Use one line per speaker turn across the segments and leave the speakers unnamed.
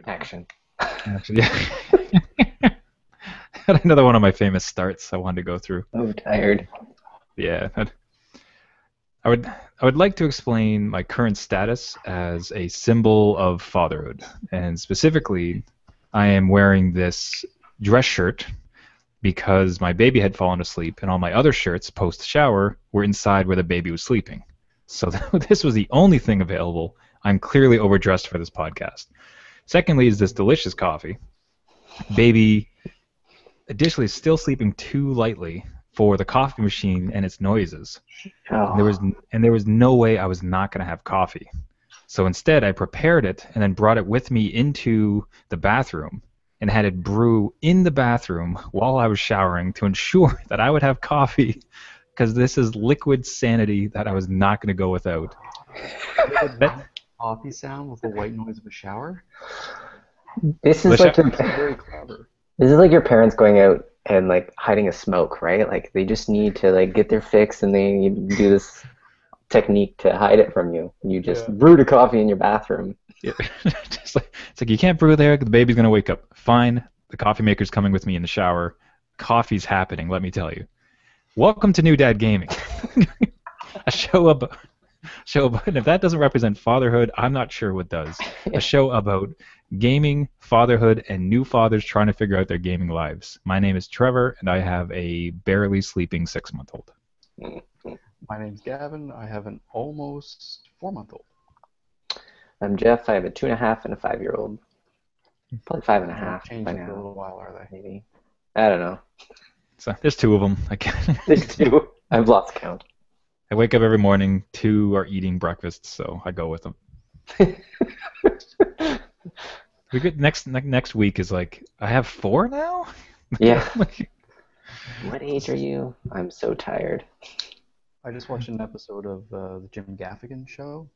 Action.
Actually, yeah. Another one of my famous starts I wanted to go through.
So tired.
Yeah, I would I would like to explain my current status as a symbol of fatherhood, and specifically, I am wearing this dress shirt because my baby had fallen asleep, and all my other shirts post shower were inside where the baby was sleeping. So this was the only thing available. I'm clearly overdressed for this podcast. Secondly, is this delicious coffee. Baby additionally is still sleeping too lightly for the coffee machine and its noises. And there
Oh,
was and there was no way I was not going to have coffee. So instead, I prepared it and then brought it with me into the bathroom and had it brew in the bathroom while I was showering to ensure that I would have coffee because this is liquid sanity that I was not going to go without.
You have a
That
nice coffee sound with the white noise of a shower?
this
the
is like
sho-
your
It's actually very clever.
this is like your parents going out and like hiding a smoke, right? Like they just need to like get their fix and they do this technique to hide it from you. You just
Yeah.
brewed a coffee in your bathroom.
Yeah. It's like you can't brew there. The baby's gonna wake up. Fine. The coffee maker's coming with me in the shower. Coffee's happening. Let me tell you. Welcome to New Dad Gaming, a show about. And if that doesn't represent fatherhood, I'm not sure what does. A show about gaming, fatherhood, and new fathers trying to figure out their gaming lives. My name is Trevor, and I have a barely sleeping 6-month-old.
My name's Gavin. I have an almost 4-month-old.
I'm Jeff. I have a 2.5 and a 5-year-old. Probably five and a
They haven't
half
changed
by
it for a
now,
little while, are they?
maybe. I don't know.
So there's two of them.
There's two. I've lost count.
I wake up every morning. Two are eating breakfast, so I go with them. We get next week is like I have four now.
Yeah.
Like,
What age are you? I'm so tired.
I just watched an episode of the Jim Gaffigan show.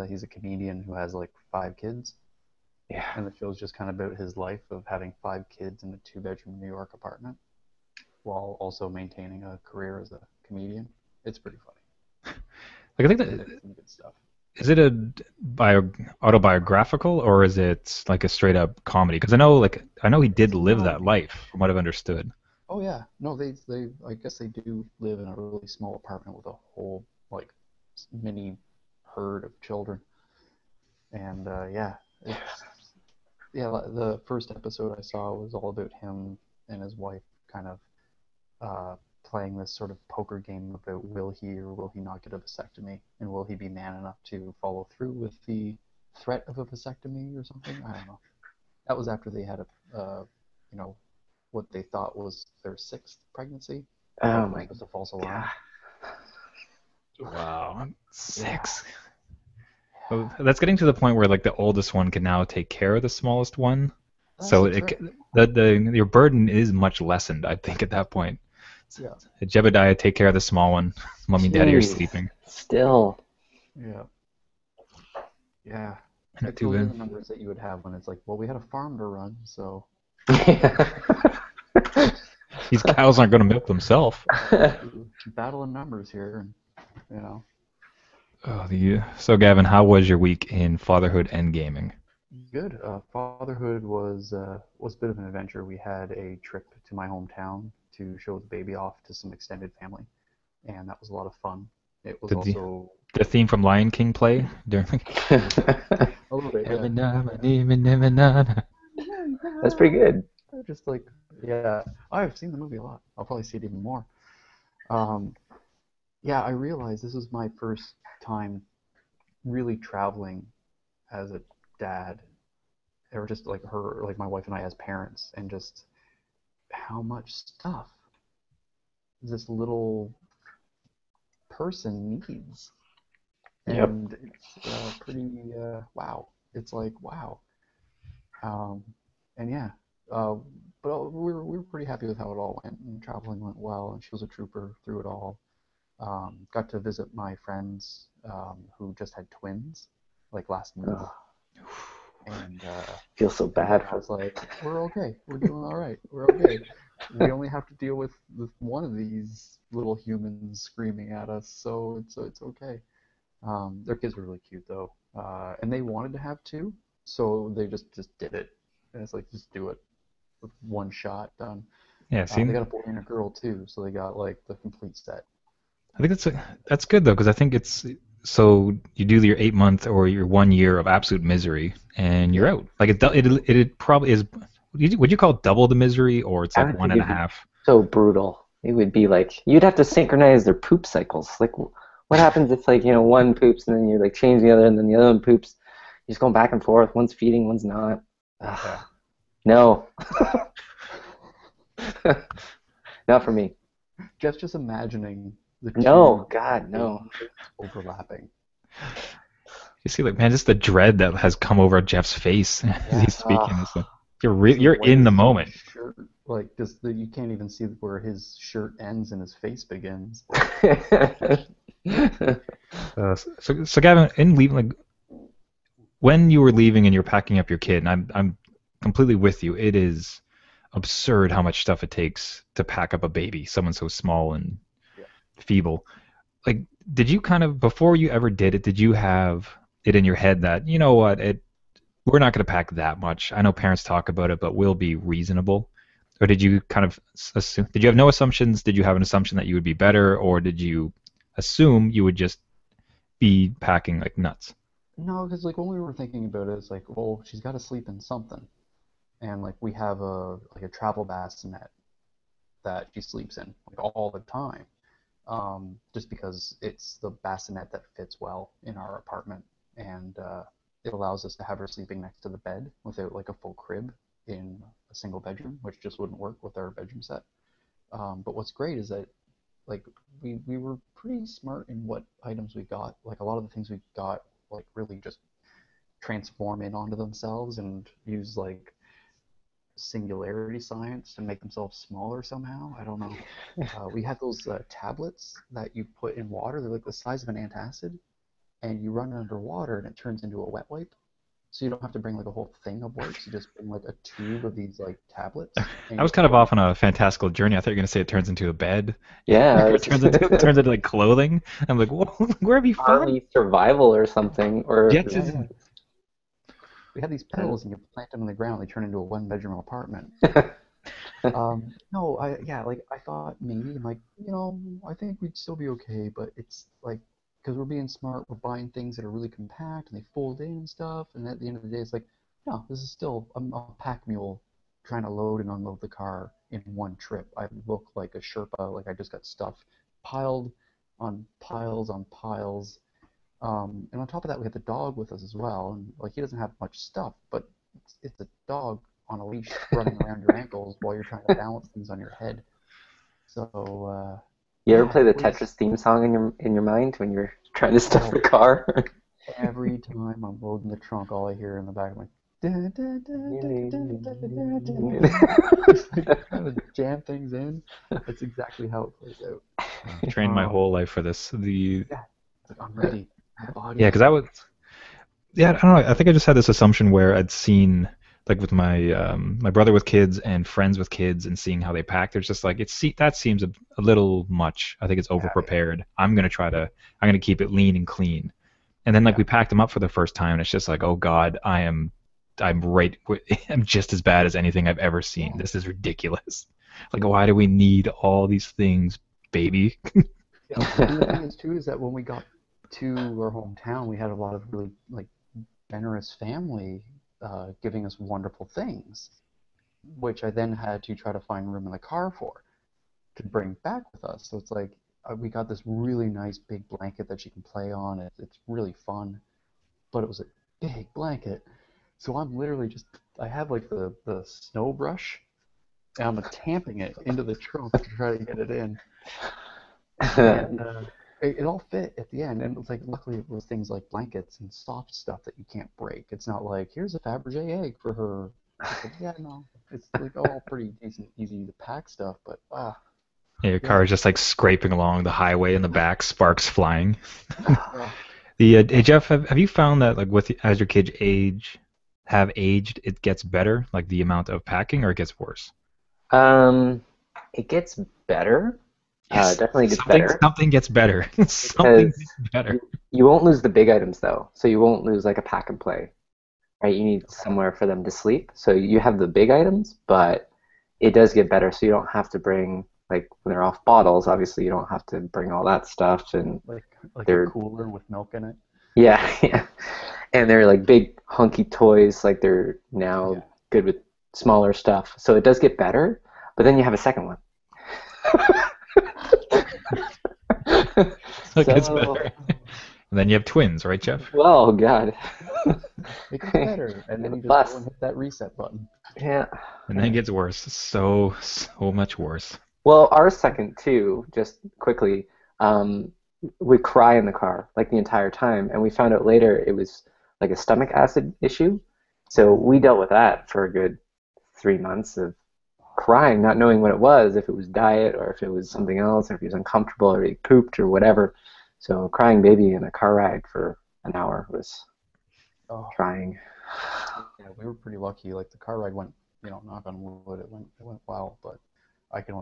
He's a comedian who has like 5 kids,
Yeah.
and the show's just kind of about his life of having 5 kids in a 2-bedroom New York apartment while also maintaining a career as a comedian. It's pretty funny.
I think
He
that
does some good stuff.
is it a autobiographical or is it like a straight up comedy? Because I know he did
It's a
live that
comedy.
life from what I've understood.
Oh yeah, no, they I guess they do live in a really small apartment with a whole like mini herd of children, and yeah, it's the first episode I saw was all about him and his wife kind of playing this sort of poker game about will he or will he not get a vasectomy, and will he be man enough to follow through with the threat of a vasectomy or something. I don't know. That was after they had you know, what they thought was their 6th pregnancy,
Oh
but
my
it was a false
God.
alarm.
Wow,
Yeah.
6. So that's getting to the point where like the oldest one can now take care of the smallest one.
That's
So
the trick.
the your burden is much lessened, I think, at that point.
Yeah,
Jebediah, take care of the small one. Mommy and Daddy are
Jeez.
sleeping.
Still.
yeah, yeah.
Not
Like
too
those are
bad.
the numbers that you would have when it's like, well, we had a farm to run, so
These cows aren't going to milk themselves.
battle in numbers here, and you know.
So Gavin, how was your week in fatherhood and gaming?
Good. Fatherhood was a bit of an adventure. We had a trip to my hometown to show the baby off to some extended family, and that was a lot of fun. It was
Did
also
the theme from Lion King play during?
a little bit, yeah.
That's pretty good.
Just like, yeah, I've seen the movie a lot. I'll probably see it even more. Um, yeah, I realized this was my first time really traveling as a dad, or just like her, like my wife and I as parents, and just how much stuff this little person needs.
Yep.
And it's pretty wow. It's like wow. Um, and yeah, uh, but we were pretty happy with how it all went. And traveling went well, and she was a trooper through it all. Got to visit my friends who just had twins like last month,
Oh,
and
feel so bad
I
for.
was like, we're okay, we're doing all right, we're okay. We only have to deal with one of these little humans screaming at us, so it's okay. Their kids were really cute though, and they wanted to have two, So they just did it, and it's like just do it with one shot done.
Yeah, see,
They got a boy and a girl too, so they got like the complete set.
I think that's good though, because I think it's so you do your 8 month or your 1 year of absolute misery, and you're
Yeah.
out. Like it probably is. Would you call it double the misery, or it's
I
like
would
one
think
and a
it'd be
half?
so brutal. It would be like you'd have to synchronize their poop cycles. Like, what happens if like one poops and then you like change the other, and then the other one poops? You're just going back and forth. One's feeding, one's not.
Yeah.
Ugh, no, not for me.
Jeff's just imagining the
No,
two
God, no.
relationships overlapping.
You see, like, man, just the dread that has come over Jeff's face as
Yeah.
he's speaking. It's like
Just the
you're
white
in
of
the
his
moment.
shirt, like just you can't even see where his shirt ends and his face begins.
So Gavin, in leaving, like when you were leaving and you're packing up your kid, and I'm completely with you. It is absurd how much stuff it takes to pack up a baby, someone so small and
Yeah.
feeble. Like, did you kind of before you ever did it, did you have it in your head that you know what, we're not going to pack that much? I know parents talk about it, but we'll be reasonable. Or did you kind of assume? Did you have no assumptions? Did you have an assumption that you would be better, or did you assume you would just be packing like nuts?
No, because like when we were thinking about it, it's like, well, she's got to sleep in something, and like we have a travel bassinet that she sleeps in like all the time, just because it's the bassinet that fits well in our apartment, and it allows us to have her sleeping next to the bed without like a full crib in a single bedroom, which just wouldn't work with our bedroom set. But what's great is that like we were pretty smart in what items we got. Like a lot of the things we got like really just transform in onto themselves and use like singularity science to make themselves smaller somehow. I don't know. We had those tablets that you put in water. They're like the size of an antacid, and you run it underwater, and it turns into a wet wipe. So you don't have to bring like a whole thing of wipes. You just bring like a tube of these like tablets, and
I
you
was kind of
put them.
off on a fantastical journey. I thought you were going to say it turns into a bed,
Yeah,
or it turns into like clothing. I'm like, whoa, where have you found?
Army survival or something, or
Yes,
Yeah, yeah. We had these pillows, and you plant them in the ground. They turn into a one-bedroom apartment. No, yeah, like I thought maybe, like, I think we'd still be okay, but it's like because we're being smart, we're buying things that are really compact and they fold in and stuff, and at the end of the day, it's like, no, this is still a pack mule trying to load and unload the car in one trip. I look like a Sherpa, like I just got stuff piled on piles on piles. And on top of that, we had the dog with us as well, and like he doesn't have much stuff, but it's a dog on a leash running around your ankles while you're trying to balance things on your head. So
you ever
yeah,
play
it
the
was.
Tetris theme song in your mind when you're trying to stuff
Oh,
the car?
every time I'm loading the trunk, all I hear in the back, I'm like, dun, dun, dun, dun, dun, dun, dun, dun, dun. Just like trying to jam things in. That's exactly how it plays out.
I've trained my whole life for this.
Yeah, it's like I'm ready. My
Yeah,
body's
because I
ready.
was yeah, I don't know. I think I just had this assumption where I'd seen like with my my brother with kids and friends with kids and seeing how they pack. There's just like that seems a little much. I think it's over
Yeah, yeah,
prepared. I'm gonna keep it lean and clean. And then like
yeah.
we packed them up for the first time, and it's just like, oh God, I'm right. I'm just as bad as anything I've ever seen.
Yeah.
This is ridiculous. Like, why do we need all these things, baby?
Yeah, and the thing is too is that when we got to our hometown, we had a lot of really like generous family giving us wonderful things, which I then had to try to find room in the car for to bring back with us. So it's like we got this really nice big blanket that you can play on. It's really fun, but it was a big blanket. So I'm literally just I have like the snow brush and I'm tamping it into the trunk to try to get it in. And it all fit at the end. And it was like, luckily, it was things like blankets and soft stuff that you can't break. It's not like, here's a Fabergé egg for her. It's like, yeah, no. It's like all pretty decent, easy to pack stuff, but
Yeah, your car
yeah.
is just like scraping along the highway in the back, sparks flying.
Oh,
Hey Jeff, have you found that like as your kids have aged, it gets better, like the amount of packing, or it gets worse?
Um, it gets better.
Yes,
Definitely gets better
something gets better. Something
because
gets better.
you won't lose the big items though. So you won't lose like a pack and play. right? You need somewhere for them to sleep. So you have the big items, but it does get better. So you don't have to bring, like when they're off bottles, obviously you don't have to bring all that stuff. And
like like a
they're,
cooler with milk in it.
yeah, yeah. And they're like big hunky toys. Like they're now
Yeah.
good with smaller stuff. So it does get better. But then you have a second one.
So it gets
So,
better. And then you have twins, right, Jeff?
well, God.
It gets better, and then you just go
Plus,
and hit that reset button.
yeah.
And then it gets worse. So, so much worse.
Well, our second too, just quickly, um, would cry in the car like the entire time, and we found out later it was like a stomach acid issue. So we
Oh,
dealt with that for a good 3 months of crying, not knowing what it was, if it was diet or if it was something else, or if he was uncomfortable or he pooped or whatever. So crying baby in a car ride for an hour was
oh,
trying.
yeah, we were pretty lucky. Like the car ride went, knock on wood, it went well. But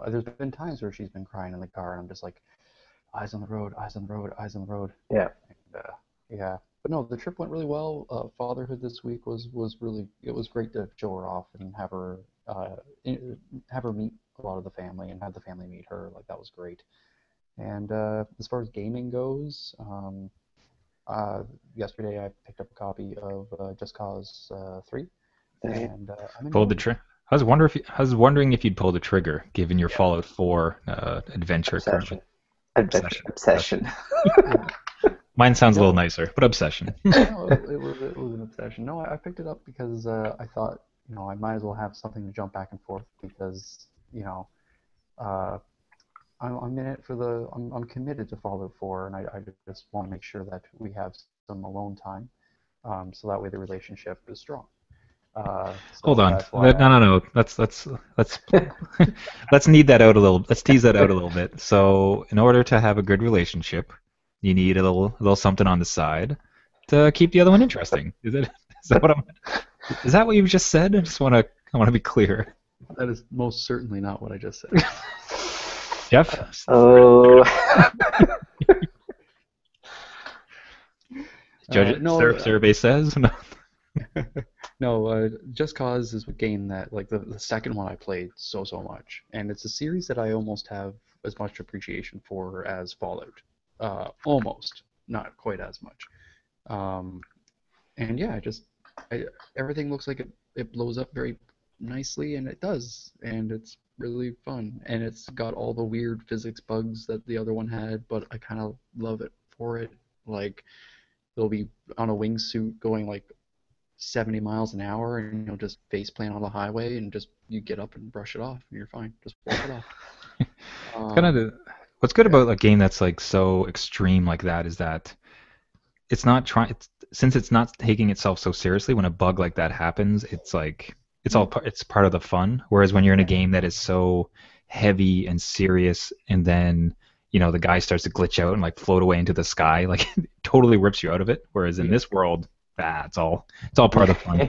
there's been times where she's been crying in the car, and I'm just like, eyes on the road, eyes on the road, eyes on the road.
Yeah.
And, yeah, but no, the trip went really well. Fatherhood this week was really, it was great to show her off and uh, have her meet a lot of the family and have the family meet her. Like that was great. And as far as gaming goes, uh, yesterday I picked up a copy of Just Cause 3,
Right.
and I'm
Pulled the
enjoying it.
trigger. I was wondering if you'd pull the trigger, given your Fallout 4 adventure currently.
Obsession. Adventure.
Obsession.
Obsession.
Yeah.
Mine sounds a little
No,
nicer, but obsession.
no, it was an obsession. No, I picked it up because I thought, I might as well have something to jump back and forth because, uh, I'm in it for I'm committed to Fallout 4, and I just want to make sure that we have some alone time, so that way the relationship is strong.
Hold
So
on.
that's why
No, no, no. Let's let's need that out a little. Let's tease that out a little bit. So, in order to have a good relationship, you need a little something on the side to keep the other one interesting. Is it? Is that what I'm? Is that what you just said? I want to be clear.
that is most certainly not what I just said.
Jeff,
Oh.
No,
survey says no.
no. Just Cause is a game that, like, the second one I played so much, and it's a series that I almost have as much appreciation for as Fallout. Almost, not quite as much. Um, and yeah, everything looks like it blows up very nicely, and it does, and it's really fun, and it's got all the weird physics bugs that the other one had, but I kind of love it for it. Like they'll be on a wingsuit going like 70 miles an hour, and you'll just face plant on the highway, and just you get up and brush it off, and you're fine. Just walk it off.
It's kind
Um,
of what's good
yeah,
about a game that's like so extreme like that is that it's not trying. Since it's not taking itself so seriously. When a bug like that happens, it's like
yeah,
it's part of the fun. Whereas when you're in a
yeah,
game that is so heavy and serious, and then the guy starts to glitch out and like float away into the sky, like it totally rips you out of it. Whereas in
yeah.
this world, it's all part of the fun.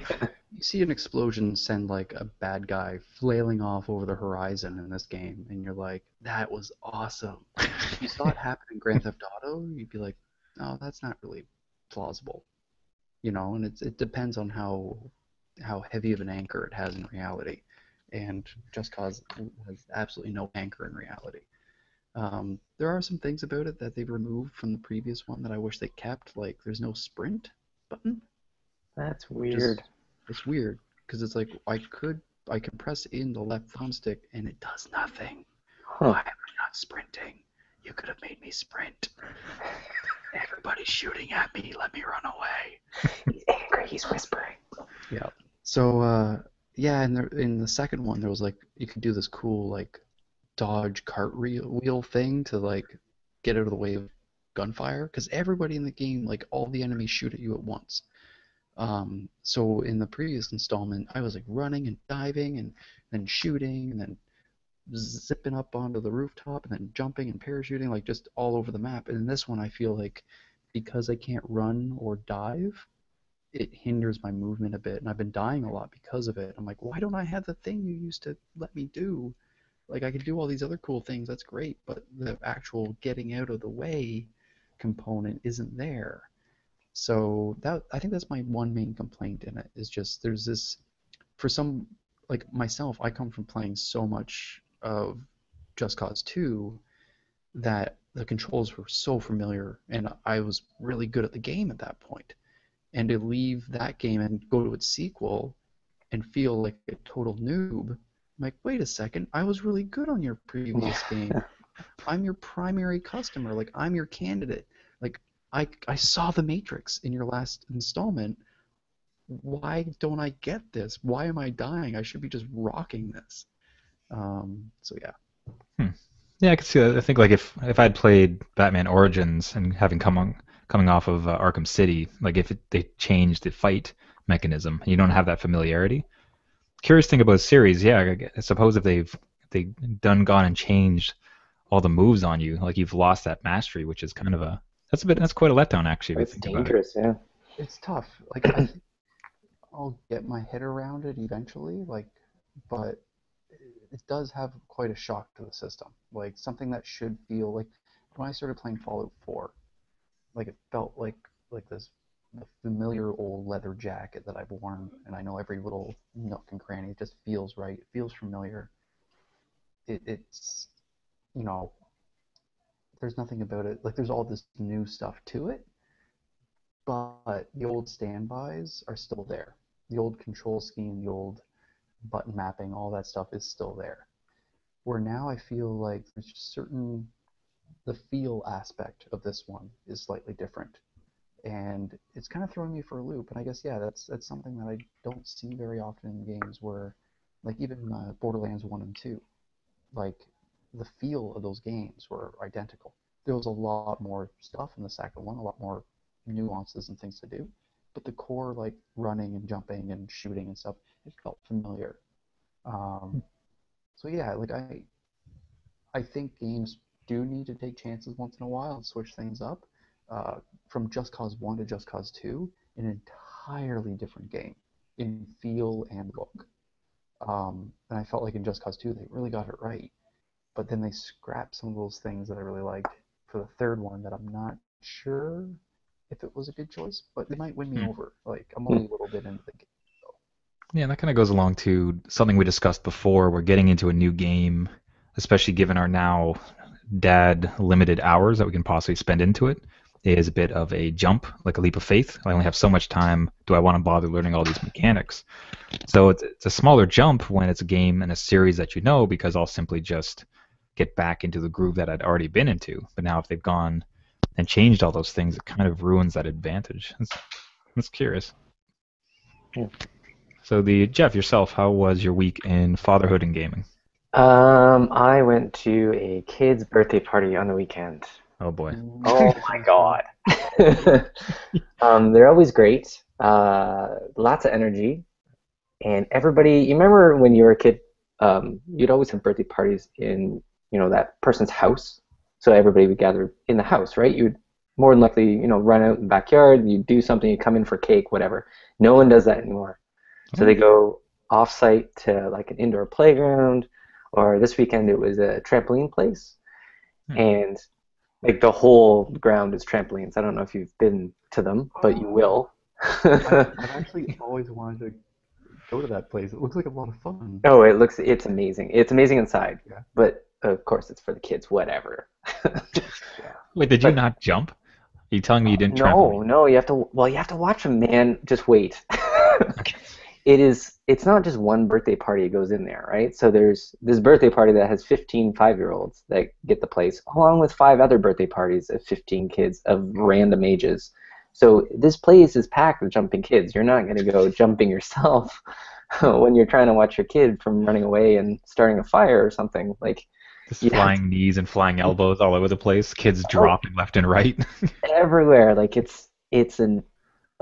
You see an explosion send like a bad guy flailing off over the horizon in this game, and you're like, that was awesome. If you saw it happen in Grand Theft Auto, you'd be like, oh, that's not really plausible, and it depends on how heavy of an anchor it has in reality, and Just Cause has absolutely no anchor in reality. There are some things about it that they've removed from the previous one that I wish they kept, like there's no sprint button,
That's
which
weird.
is it's weird because it's like I can press in the left thumbstick and it does nothing.
Huh.
Why am I not sprinting? You could have made me sprint. Everybody's shooting at me. Let me run away.
He's angry. He's whispering.
Yeah. So yeah, in the second one there was like you could do this cool like dodge wheel thing to like get out of the way of gunfire because everybody in the game, like all the enemies shoot at you at once. So in the previous installment, I was like running and diving and then shooting and then zipping up onto the rooftop and then jumping and parachuting like just all over the map. And in this one, I feel like because I can't run or dive, it hinders my movement a bit, and I've been dying a lot because of it. I'm like, why don't I have the thing you used to let me do? Like I could do all these other cool things, that's great, but the actual getting out of the way component isn't there. So that I think that's my one main complaint in it is just there's this for some like myself, I come from playing so much of Just Cause 2 that the controls were so familiar and I was really good at the game at that point. And to leave that game and go to its sequel and feel like a total noob, I'm like, wait a second, I was really good on your previous game. I'm your primary customer. Like, I'm your candidate. Like, I saw the Matrix in your last installment. Why don't I get this? Why am I dying? I should be just rocking this. So yeah.
Hmm. Yeah, I could see that. I think like if I'd played Batman Origins and having coming off of Arkham City, like if they changed the fight mechanism, and you don't have that familiarity. Curious thing about the series, yeah, I suppose if they done gone and changed all the moves on you, like you've lost that mastery, which is kind of that's quite a letdown actually if you
It's
think about it.
dangerous, yeah.
It's tough. Like, I think I'll get my head around it eventually, like, but it does have quite a shock to the system. Like, something that should feel like when I started playing Fallout 4, like it felt like this the familiar old leather jacket that I've worn, and I know every little nook and cranny. It just feels right. It feels familiar. It's you know, there's nothing about it. Like there's all this new stuff to it, but the old standbys are still there. The old control scheme, the old button mapping, all that stuff is still there. Where now I feel like there's just certain the feel aspect of this one is slightly different, and it's kind of throwing me for a loop. And I guess yeah, that's something that I don't see very often in games where, like even Borderlands 1 and 2, like the feel of those games were identical. There was a lot more stuff in the second one, a lot more nuances and things to do, but the core like running and jumping and shooting and stuff, it felt familiar. Um, so yeah, like I think games do need to take chances once in a while and switch things up. Uh, from Just Cause 1 to Just Cause 2, an entirely different game in feel and look. And I felt like in Just Cause 2 they really got it right, but then they scrapped some of those things that I really liked for the third one that I'm not sure if it was a good choice, but they might win me
Hmm.
over. Like I'm only a little bit into the game.
Yeah, that kind of goes along to something we discussed before. We're getting into a new game, especially given our now dad limited hours that we can possibly spend into it, is a bit of a jump, like a leap of faith. I only have so much time. Do I want to bother learning all these mechanics? So it's a smaller jump when it's a game and a series that you know because I'll simply just get back into the groove that I'd already been into. But now if they've gone and changed all those things, it kind of ruins that advantage. It's curious.
Yeah.
So the Jeff yourself, how was your week in fatherhood and gaming?
I went to a kid's birthday party on the weekend.
Oh boy.
Oh my
Sounds
God. They're always great. Lots of energy. And everybody, you remember when you were a kid, you'd always have birthday parties in, that person's house. So everybody would gather in the house, right? You would more than likely, run out in the backyard, you do something, you come in for cake, whatever. No one does that anymore. So they
Oh.
go off-site to like an indoor playground, or this weekend it was a trampoline place,
Hmm.
and like the whole ground is trampolines. I don't know if you've been to them, but you
Oh,
will.
I've actually always wanted to go to that place. It looks like a lot of fun.
Oh, it's amazing. It's amazing inside,
Yeah,
but of course it's for the kids, whatever.
yeah.
Wait, did you
But
not jump? Are you telling me you didn't
no,
trampoline?
no, you have to watch them, man. Just wait.
Okay.
It's not just one birthday party that goes in there, right? So there's this birthday party that has 15 5-year-olds that get the place, along with 5 other birthday parties of 15 kids of random ages. So this place is packed with jumping kids. You're not going to go jumping yourself when you're trying to watch your kid from running away and starting a fire or something. Like
Just
you have to,
flying knees and flying elbows all over the place, kids
oh,
dropping left and right.
everywhere. Like it's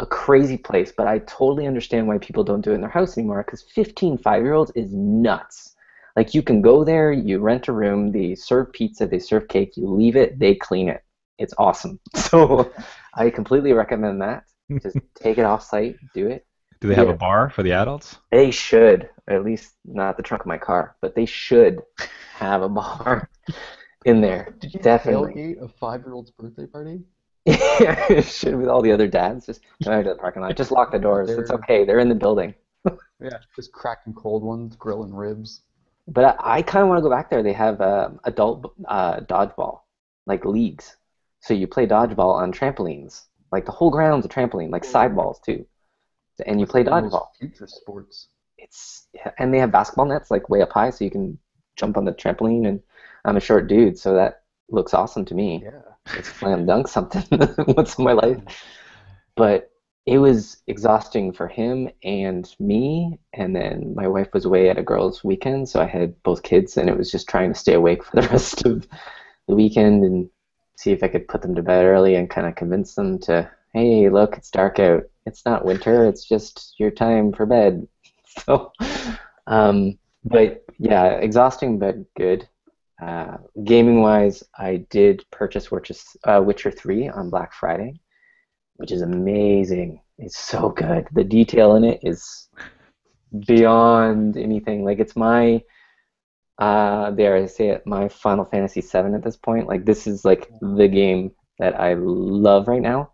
a crazy place, but I totally understand why people don't do it in their house anymore because 15 5-year-olds is nuts. Like you can go there, you rent a room, they serve pizza, they serve cake, you leave it, they clean it. It's awesome. So I completely recommend that. Just take it off site, do it.
Do they have a
Yeah,
bar for the adults?
they should, at least not the trunk of my car, but they should have a bar in there.
Did you
Definitely.
tailgate a 5-year-old's birthday party?
Yeah, should with all the other dads just go out to the parking lot. Just lock the doors. It's
They're
okay. They're in the building.
yeah, just cracking cold ones, grilling ribs.
But I kind of want to go back there. They have adult dodgeball, like leagues. So you play dodgeball on trampolines. Like the whole ground's a trampoline, like sidewalls too. And you
That's
play
like the most
dodgeball.
future sports.
It's and they have basketball nets like way up high, so you can jump on the trampoline. And I'm a short dude, so that looks awesome to me.
Yeah.
It's slam dunk something once in my
Oh
life.
man.
But it was exhausting for him and me. And then my wife was away at a girls' weekend, so I had both kids, and it was just trying to stay awake for the rest of the weekend and see if I could put them to bed early and kind of convince them to, hey, look, it's dark out. It's not winter. It's just your time for bed. So, but yeah, exhausting but good. Gaming wise, I did purchase Witcher 3 on Black Friday, which is amazing. It's so good. The detail in it is beyond anything. Like it's my dare I say it, my Final Fantasy 7 at this point. Like this is like the game that I love right now.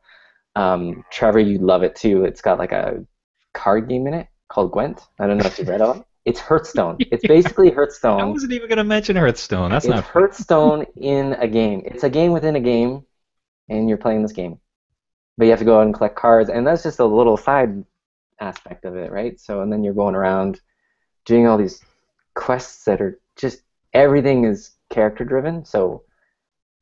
Trevor, you love it too. It's got like a card game in it called Gwent. I don't know if you've read of it. It's Hearthstone. It's basically
I
Hearthstone.
wasn't even gonna mention Hearthstone. That's
It's
not fair.
Hearthstone in a game. It's a game within a game, and you're playing this game. But you have to go out and collect cards, and that's just a little side aspect of it, right? So, and then you're going around doing all these quests that are just everything is character driven. So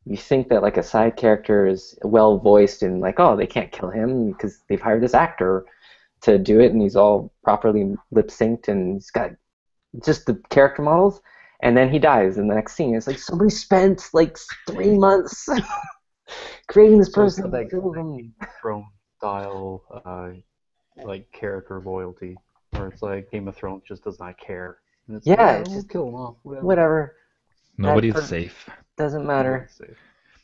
you think that like a side character is well voiced and like, oh, they can't kill him because they've hired this actor to do it, and he's all properly lip synced, and he's got just the character models. And then he dies in the next scene. It's like somebody spent like 3 months creating this
So it's got
person, killed
that
him.
Game of Thrones style like character loyalty, where it's like Game of Thrones just does not care. And it's like,
Yeah,
yeah,
it's
we'll
just
kill them off, whatever.
whatever. That
Nobody's safe.
doesn't matter.
Nobody's safe.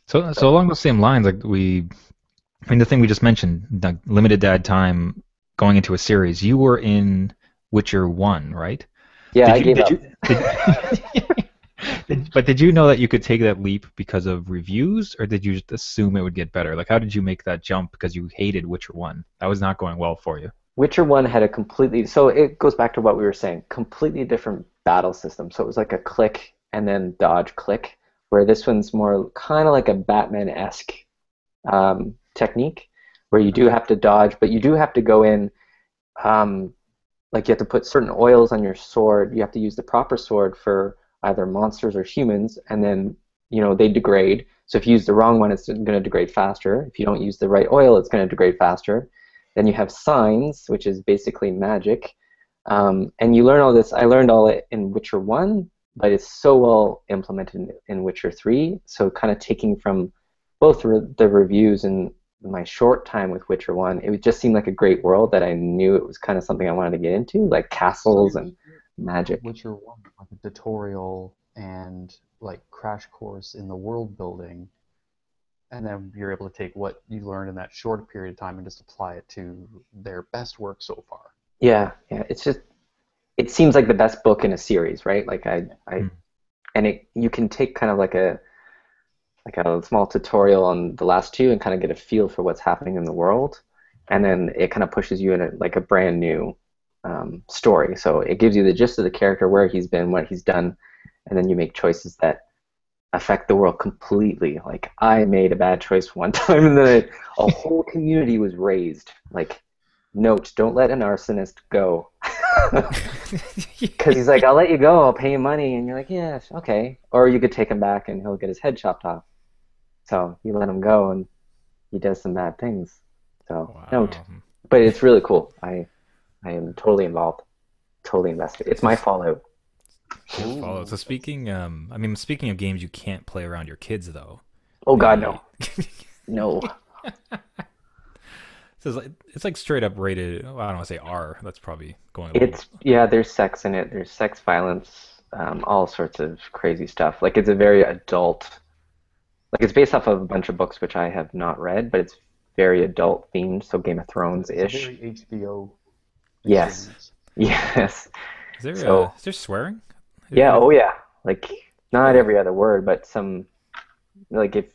So along those same lines, I mean, the thing we just mentioned, the limited dad time going into a series. You were in Witcher 1, right?
Yeah,
Did
I
you
gave
did
up.
you but did you know that you could take that leap because of reviews, or did you just assume it would get better? Like, how did you make that jump because you hated Witcher 1? That was not going well for you.
Witcher 1 had a completely, so it goes back to what we were saying, completely different battle system. So it was like a click and then dodge click, where this one's more kind of like a Batman-esque technique, where you do
Okay.
have to dodge, but you do have to go in, um, like you have to put certain oils on your sword. You have to use the proper sword for either monsters or humans, and then they degrade. So if you use the wrong one, it's going to degrade faster. If you don't use the right oil, it's going to degrade faster. Then you have signs, which is basically magic, and you learn all this. I learned all it in Witcher 1, but it's so well implemented in Witcher 3. So kind of taking from both the reviews and my short time with Witcher 1, it just seemed like a great world that I knew it was kind of something I wanted to get into, like
So
castles and
you
magic.
Witcher 1, like a tutorial and like crash course in the world building, and then you're able to take what you learned in that short period of time and just apply it to their best work so far.
Yeah, yeah. It's just it seems like the best book in a series, right? Like
Hmm.
and you can take kind of like a small tutorial on the last two and kind of get a feel for what's happening in the world, and then it kind of pushes you in like a brand new story. So it gives you the gist of the character, where he's been, what he's done, and then you make choices that affect the world completely. Like I made a bad choice one time, and then a whole community was raised. Like, note: don't let an arsonist go. Because he's like, I'll let you go, I'll pay you money, and you're like, yeah, okay. Or you could take him back, and he'll get his head chopped off. So you let him go, and he does some bad things. So note,
Wow.
but it's really cool. I am totally involved, totally invested. It's
So,
my Fallout.
yeah, follow.
Ooh,
So speaking, I mean, speaking of games you can't play around your kids though,
Oh God,
the
no, no.
it's like straight up rated. Well, I don't want to say R. That's probably going a little.
It's yeah. There's sex in it. There's sex, violence, all sorts of crazy stuff. Like it's a very adult. Like it's based off of a bunch of books which I have not read, but it's very adult themed. So Game of Thrones
it's a
ish.
very HBO
Yes,
experience.
yes. So
Is there swearing?
yeah.
It,
Oh yeah. Like not
really
every other word, but some like if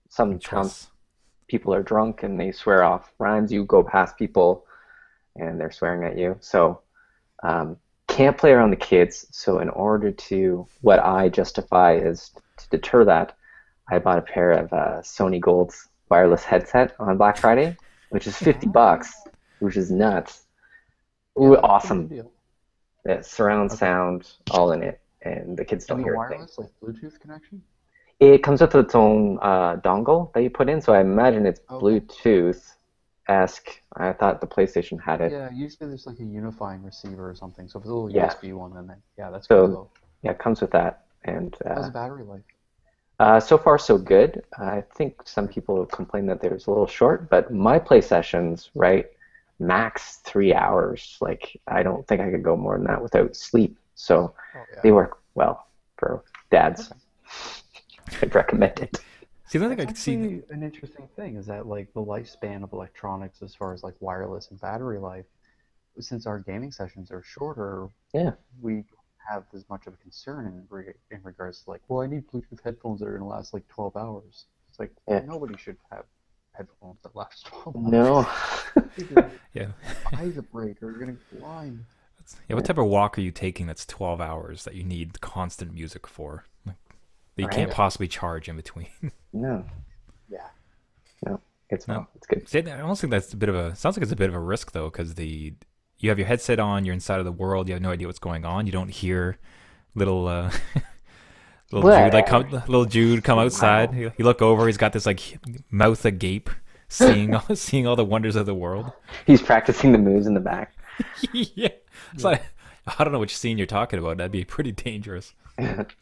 some towns
choice.
people are drunk and they swear off rhymes. You go past people and they're swearing at you. So um, can't play around the kids. So in order to what I justify is to deter that, I bought a pair of Sony Gold's wireless headset on Black Friday, which is 50
Ah,
bucks, which is nuts.
yeah,
Ooh,
that's a pretty good
awesome.
deal.
Surround
Okay.
sound, all in it, and the kids
And
don't
the
hear a thing.
wireless, like Bluetooth connection?
It comes with its own dongle that you put in, so I imagine it's
Okay.
Bluetooth-esque. I thought the PlayStation had it.
Yeah, usually there's like a unifying receiver or something. So if it's a little
Yeah,
USB one, then yeah, that's cool
so
though.
yeah, it comes with that, and
How's the battery life?
so far so good. I think some people complain that there's a little short, but my play sessions, right, max 3 hours. Like I don't think I could go more than that without sleep. So
Oh
they
yeah.
work well for dads.
Okay.
I'd recommend it.
See, I don't think
That's
I could see.
actually an interesting thing, is that like the lifespan of electronics as far as like wireless and battery life, since our gaming sessions are shorter,
Yeah,
we don't have as much of a concern in regards to like, well, I need Bluetooth headphones that are going to last like 12 hours. It's like
yeah.
nobody should have headphones that last 12
No.
hours. Your
Yeah.
eyes are break or you're going to go blind.
Yeah, what
Yeah.
type of walk are you taking that's 12 hours that you need constant music for? Like, that you can't
Right?
Yeah.
possibly charge in between.
No.
Yeah.
No. It's
No,
well. It's good.
see, I almost think that's a bit of a. Sounds like it's a bit of a risk though, because the you have your headset on, you're inside of the world, you have no idea what's going on, you don't hear little little Jude like
Whatever.
come little Jude come outside.
Wow.
You look over, he's got this like mouth agape, seeing seeing all the wonders of the world.
He's practicing the moves in the back.
Yeah, it's
Yeah.
like I don't know which scene you're talking about. That'd be pretty dangerous.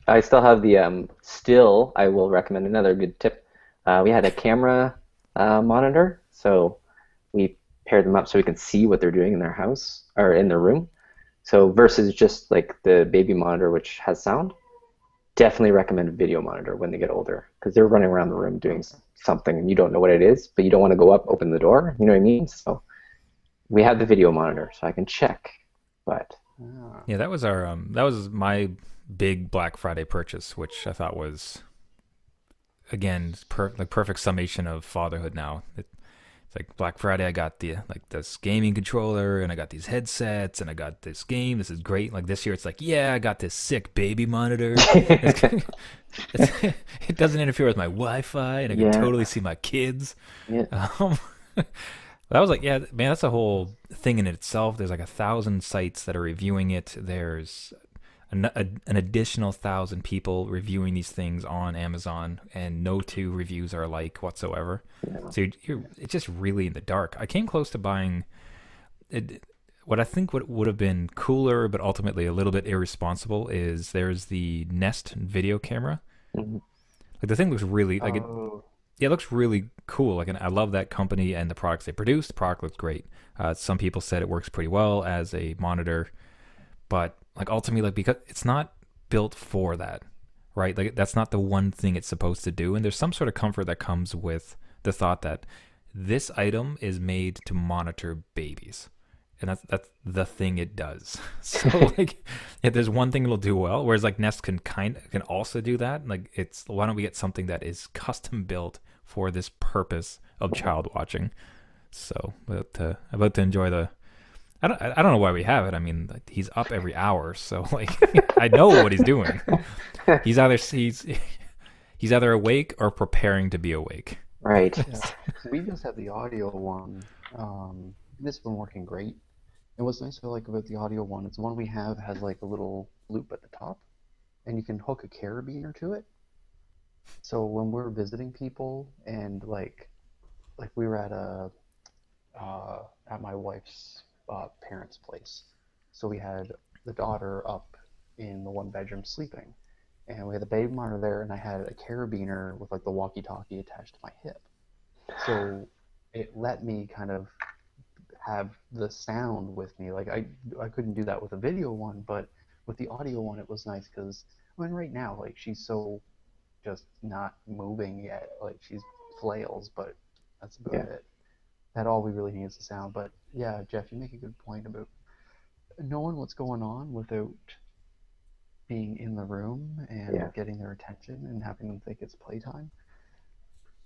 I still have the still I will recommend another good tip. We had a camera monitor, so we paired them up so we can see what they're doing in their house or in their room. So versus just like the baby monitor which has sound, definitely recommend a video monitor when they get older because they're running around the room doing
Okay.
something and you don't know what it is, but you don't want to go up, open the door. You know what I mean? So we have the video monitor so I can check. But
Ah.
Yeah, that was my big Black Friday purchase, which I thought was again like perfect summation of fatherhood. Now it's like Black Friday, I got the like this gaming controller, and I got these headsets, and I got this game. This is great. Like this year, it's like, yeah, I got this sick baby monitor. It doesn't interfere with my Wi-Fi, and I can
yeah,
totally see my kids.
yeah,
Um, that was like, yeah, man, that's a whole thing in itself. There's like 1,000 sites that are reviewing it. There's an additional 1,000 people reviewing these things on Amazon, and no two reviews are alike whatsoever.
yeah.
So it's just really in the dark. I came close to buying it. What I think would have been cooler, but ultimately a little bit irresponsible, is there's the Nest video camera.
Mhm.
Like the thing looks really like it.
Oh,
Yeah, it looks really cool. Like, and I love that company and the products they produce. The product looks great. Some people said it works pretty well as a monitor, but like ultimately, like because it's not built for that, right? Like that's not the one thing it's supposed to do. And there's some sort of comfort that comes with the thought that this item is made to monitor babies, and that's the thing it does. So like, if there's one thing it'll do well, whereas like Nest can also do that. Like it's why don't we get something that is custom built for this purpose of child watching? So about to enjoy the. I don't know why we have it. I mean, like, he's up every hour, so like I know what he's doing. He's he's either awake or preparing to be awake.
Right.
yeah. We just have the audio one. This has been working great. And what's nice I like about the audio one, it's the one we have has like a little loop at the top, and you can hook a carabiner to it. So when we're visiting people and like we were at a at my wife's parents' place. So we had the daughter up in the one bedroom sleeping, and we had the baby monitor there, and I had a carabiner with like the walkie-talkie attached to my hip. So it let me kind of have the sound with me. Like I couldn't do that with a video one, but with the audio one, it was nice because I mean right now like she's so just not moving yet. Like she's flails, but that's about
Yeah.
it. That all we really need is the sound. But yeah, Jeff, you make a good point about knowing what's going on without being in the room
Yeah.
and getting their attention and having them think it's playtime.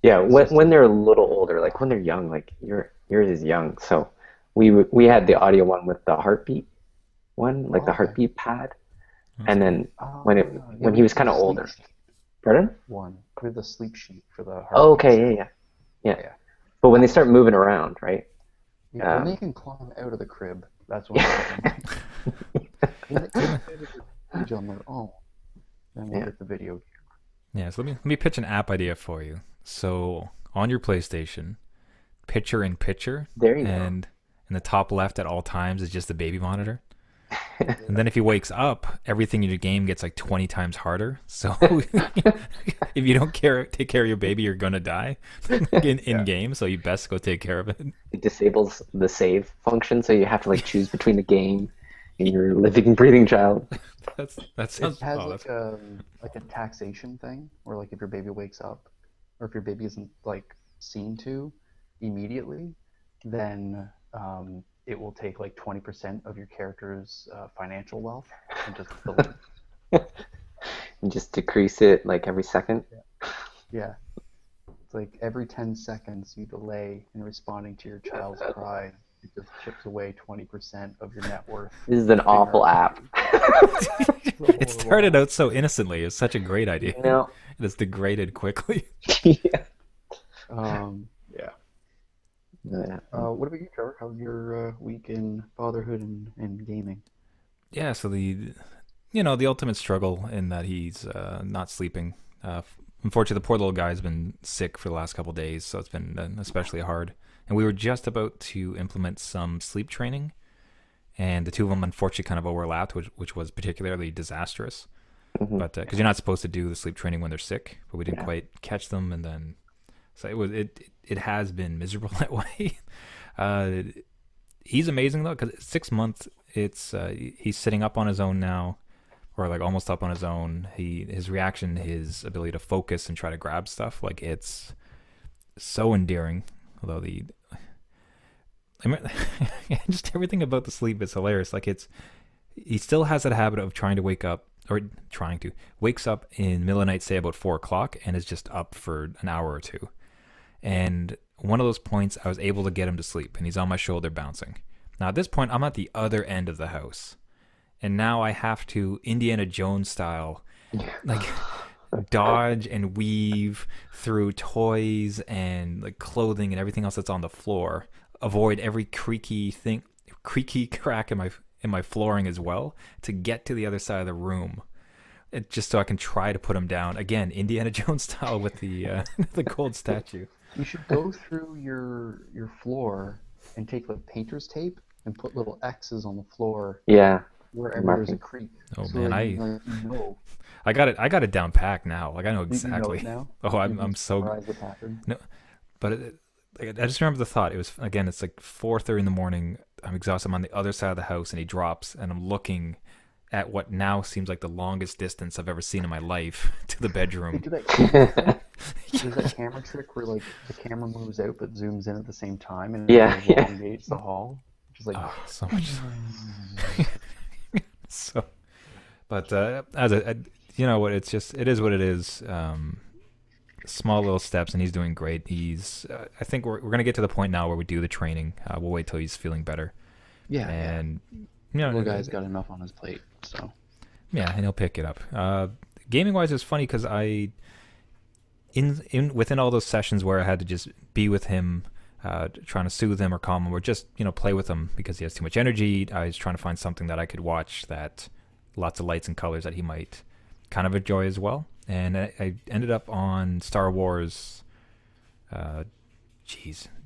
Yeah,
It's just
when they're a little older, like when they're young, like yours is young, so we had the audio one with the heartbeat one, like
oh,
the
okay.
heartbeat pad,
That's
and
cool.
then
Yeah,
when
we
he was
have
kind
the
of
sleep
older.
sheet
Pardon?
one. We have the sleep sheet for the
Oh,
heartbeats.
okay, yeah.
Yeah,
But when they
that
start
one's
moving around, right?
yeah. When they
Um,
can climb out of the crib, that's when we'll get them. When they
So
can
let me,
get out of the cage on their own, then we'll
yeah,
get the video.
yeah, so let me pitch an app idea for you. So on your PlayStation, picture in picture,
there you go.
and in the top left at all times is just the baby monitor. And
Yeah.
then if he wakes up, everything in your game gets like 20 times harder. So if you don't take care of your baby, you're gonna die in
Yeah.
game. So you best go take care of it.
It disables the save function, so you have to like choose between the game and your living, breathing child.
That
It
sounds
has
oh that's
like a taxation thing where like if your baby wakes up or if your baby isn't like seen to immediately, then it will take like 20% of your character's financial wealth and just delete.
And just decrease it like every second.
Yeah. Yeah. It's like every 10 seconds you delay in responding to your child's cry, it just chips away 20% of your net worth.
This is an
In our
awful app.
It's a
it
horrible
started
app.
out so innocently. It's such a great idea.
You know,
It has degraded quickly.
yeah.
Yeah.
Yeah.
What about you, Trevor? How's your week in fatherhood and gaming?
Yeah, so the ultimate struggle in that he's not sleeping. Unfortunately, the poor little guy's been sick for the last couple of days, so it's been especially hard. And we were just about to implement some sleep training, and the two of them unfortunately kind of overlapped, which was particularly disastrous.
Hmm.
But because you're not supposed to do the sleep training when they're sick, but we didn't
Yeah.
quite catch them, and then so it has been miserable that way. Uh, he's amazing though, because 6 months, it's he's sitting up on his own now, or like almost up on his own. His reaction, his ability to focus and try to grab stuff, like it's so endearing. Although I mean, just everything about the sleep is hilarious. Like he still has that habit of trying to wake up or trying to wakes up in the middle of the night, say about 4 o'clock, and is just up for an hour or two. And one of those points, I was able to get him to sleep, and he's on my shoulder bouncing. Now at this point, I'm at the other end of the house, and now I have to Indiana Jones style, like dodge and weave through toys and like clothing and everything else that's on the floor, avoid every creaky crack in my flooring as well to get to the other side of the room. Just so I can try to put him down again, Indiana Jones style with the the gold statue.
You should go through your floor and take like painter's tape and put little X's on the floor
Yeah.
wherever there's a
Marking.
creek,
Oh
so
man,
that
I
you know
I got it down packed now. Like I know
you know it
exactly.
now.
Oh,
You can
I'm so
memorize the pattern.
no, but I just remember the thought. It was again. It's like 4:30 in the morning. I'm exhausted. I'm on the other side of the house, and he drops, and I'm looking at what now seems like the longest distance I've ever seen in my life to the
They
bedroom.
do that camera trick. There's that camera trick where like the camera moves out but zooms in at the same time and
Yeah,
it
yeah.
elongates the hall. Just like
Oh, so much. So, but as you know what, it is what it is. Small little steps, and he's doing great. I think we're gonna get to the point now where we do the training. We'll wait till he's feeling better,
yeah.
and
The little guy's got enough on his plate, so
yeah, and he'll pick it up. Gaming wise, it's funny because in within all those sessions where I had to just be with him, trying to soothe him or calm him, or just play with him because he has too much energy. I was trying to find something that I could watch that lots of lights and colors that he might kind of enjoy as well. And I ended up on Star Wars.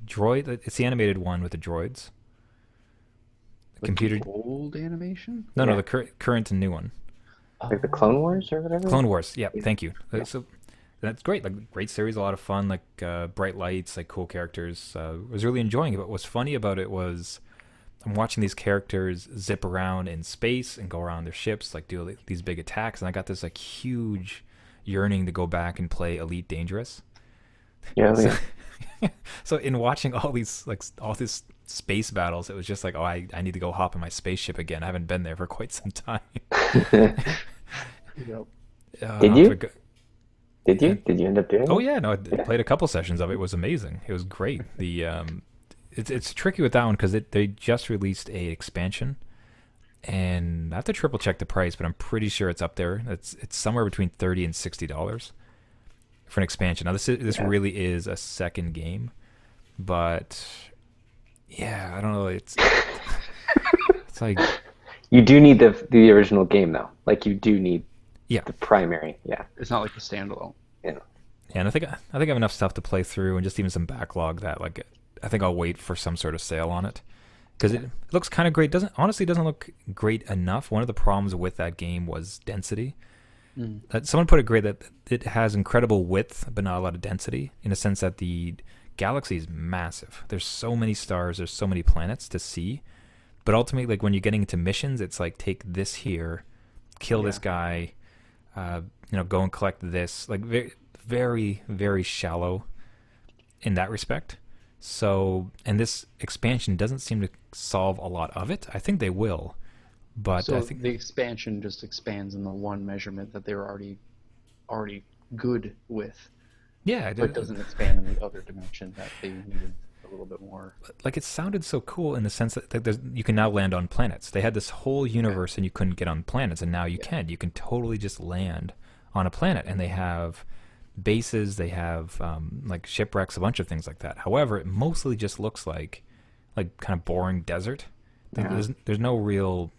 Droid. It's the animated one with the droids. The
like
computer.
the old animation.
No,
Yeah.
the current and new one.
Like the Clone Wars or whatever?
Clone Wars. Yeah,
Yeah.
thank you.
Yeah.
So that's great. Like great series, a lot of fun. Like bright lights, like cool characters. Was really enjoying it. But what's funny about it was I'm watching these characters zip around in space and go around their ships, like do these big attacks, and I got this like huge yearning to go back and play Elite Dangerous.
Yeah,
So,
yeah.
so in watching all these space battles, it was just like, oh, I need to go hop in my spaceship again. I haven't been there for quite some time.
Yep.
Did
I'll have
you?
to go-
Did you?
And
Did you end up doing
oh
it?
yeah, no, I
Yeah.
played a couple sessions of it. It was amazing. It was great. It's tricky with that one because they just released a expansion, and I have to triple check the price, but I'm pretty sure it's up there. It's somewhere between $30 and $60 for an expansion. Now this
Yeah.
really is a second game, but yeah, I don't know. It's like
You do need the original game though. Like you do need
yeah,
the primary. Yeah.
It's not like a standalone.
Yeah.
and I think I have enough stuff to play through, and just even some backlog that like I think I'll wait for some sort of sale on it because
Yeah.
it looks kind of great. Doesn't look great enough. One of the problems with that game was density.
Mm.
Someone put it great that it has incredible width but not a lot of density in a sense that the galaxy is massive. There's so many stars, there's so many planets to see, but ultimately, like when you're getting into missions, it's like take this here, kill this
Yeah.
guy, go and collect this. Like very, very, very shallow in that respect. So, and this expansion doesn't seem to solve a lot of it. I think they will, but I
So
think
the expansion just expands in the one measurement that they were already good with,
yeah,
but doesn't expand in the other dimension that they needed a little bit more.
like it sounded so cool in the sense that you can now land on planets. They had this whole universe and you couldn't get on planets, and now you
Yeah.
can. You can totally just land on a planet, and they have bases, they have like shipwrecks, a bunch of things like that. However, it mostly just looks like kind of boring desert.
Yeah.
There's no real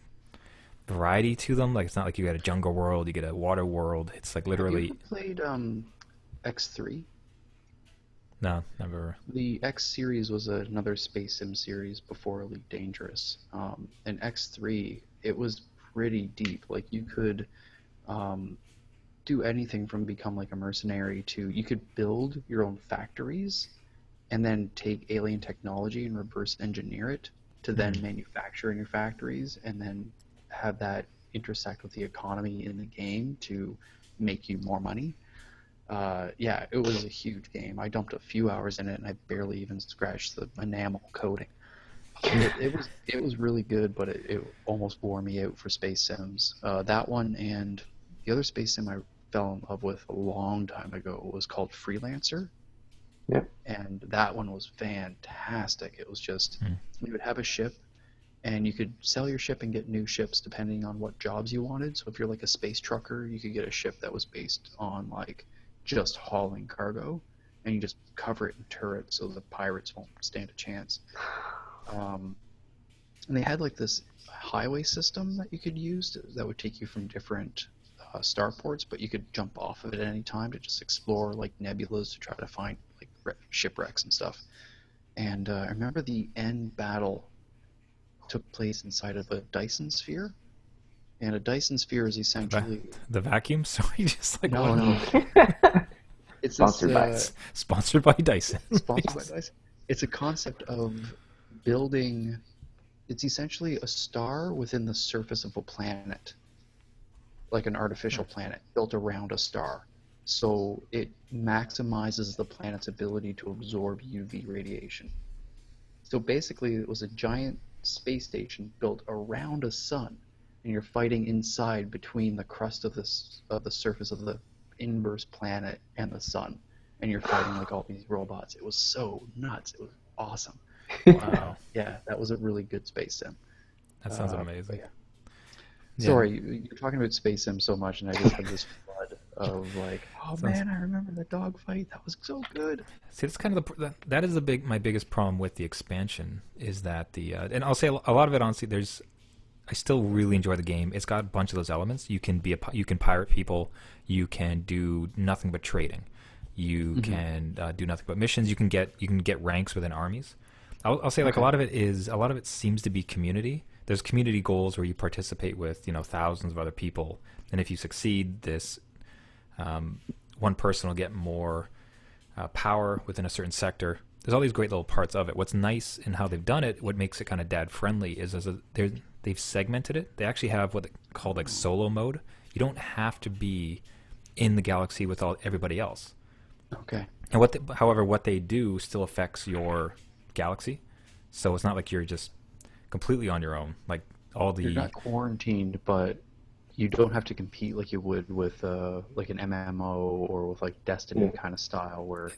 variety to them. Like it's not like you get a jungle world, you get a water world. It's like
Have you
literally
ever played X3?
no, never.
The X series was another space sim series before Elite Dangerous. In X3, it was pretty deep. Like you could um, do anything from become like a mercenary to you could build your own factories and then take alien technology and reverse engineer it to then
Mm.
manufacture in your factories and then have that intersect with the economy in the game to make you more money. Yeah, it was a huge game. I dumped a few hours in it and I barely even scratched the enamel coating. It was really good, but it almost wore me out for space sims. That one and the other space sim I fell in love with a long time ago was called Freelancer,
Yep.
and that one was fantastic. It was just
Mm.
you would have a ship, and you could sell your ship and get new ships depending on what jobs you wanted. So if you're like a space trucker, you could get a ship that was based on like just hauling cargo, and you just cover it in turrets so the pirates won't stand a chance. Um, and they had like this highway system that you could use that would take you from different starports, but you could jump off of it at any time to just explore like nebulas to try to find like shipwrecks and stuff. And I remember the end battle took place inside of a Dyson sphere, and a Dyson sphere is essentially
The vacuum. Sorry, just like
no,
what?
no, it's this
Sponsored by.
Sponsored by Dyson.
sponsored by Dyson. It's a concept of building. It's essentially a star within the surface of a planet, like an artificial planet built around a star. So it maximizes the planet's ability to absorb UV radiation. So basically, it was a giant space station built around a sun, and you're fighting inside between the crust of the surface of the inverse planet and the sun, and you're fighting like all these robots. It was so nuts. It was awesome.
Wow,
Yeah, that was a really good space sim.
that sounds
But
amazing.
yeah.
Yeah.
Sorry, you're talking about space sim so much, and I just had this flood of like, oh
Sounds-
man, I remember the dog fight. That was so good.
See, that's kind of that is my biggest problem with the expansion is that and I'll say a lot of it honestly. I still really enjoy the game. It's got a bunch of those elements. You can you can pirate people. You can do nothing but trading. You can do nothing but missions. You can get ranks within armies. I'll say like
Okay.
a lot of it seems to be community. There's community goals where you participate with thousands of other people, and if you succeed, this one person will get more power within a certain sector. There's all these great little parts of it. What's nice in how they've done it, what makes it kind of dad friendly, is they've segmented it. They actually have what they call like solo mode. You don't have to be in the galaxy with everybody else.
Okay.
And however, what they do still affects your galaxy. So it's not like you're just completely on your own. Like all
You're
the
not quarantined, but you don't have to compete like you would with like an MMO or with like Destiny
Yeah.
kind of style where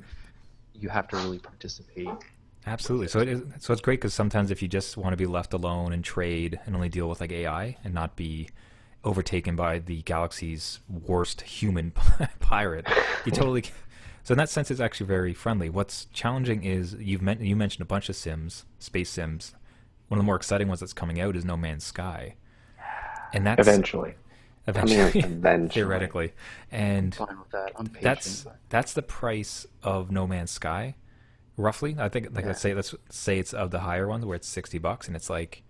you have to really participate with
Absolutely. So
it.
it is. So it's great because sometimes if you just want to be left alone and trade and only deal with like AI and not be overtaken by the galaxy's worst human pirate, you totally. So in that sense, it's actually very friendly. What's challenging is you mentioned a bunch of sims, space sims. One of the more exciting ones that's coming out is No Man's Sky, and that's
Eventually. Coming out
eventually
eventually.
theoretically,
I'm
and
fine with that. I'm
that's
patient.
that's the price of No Man's Sky, roughly. I think like
Yeah.
let's say it's of the higher ones where it's $60, and it's like,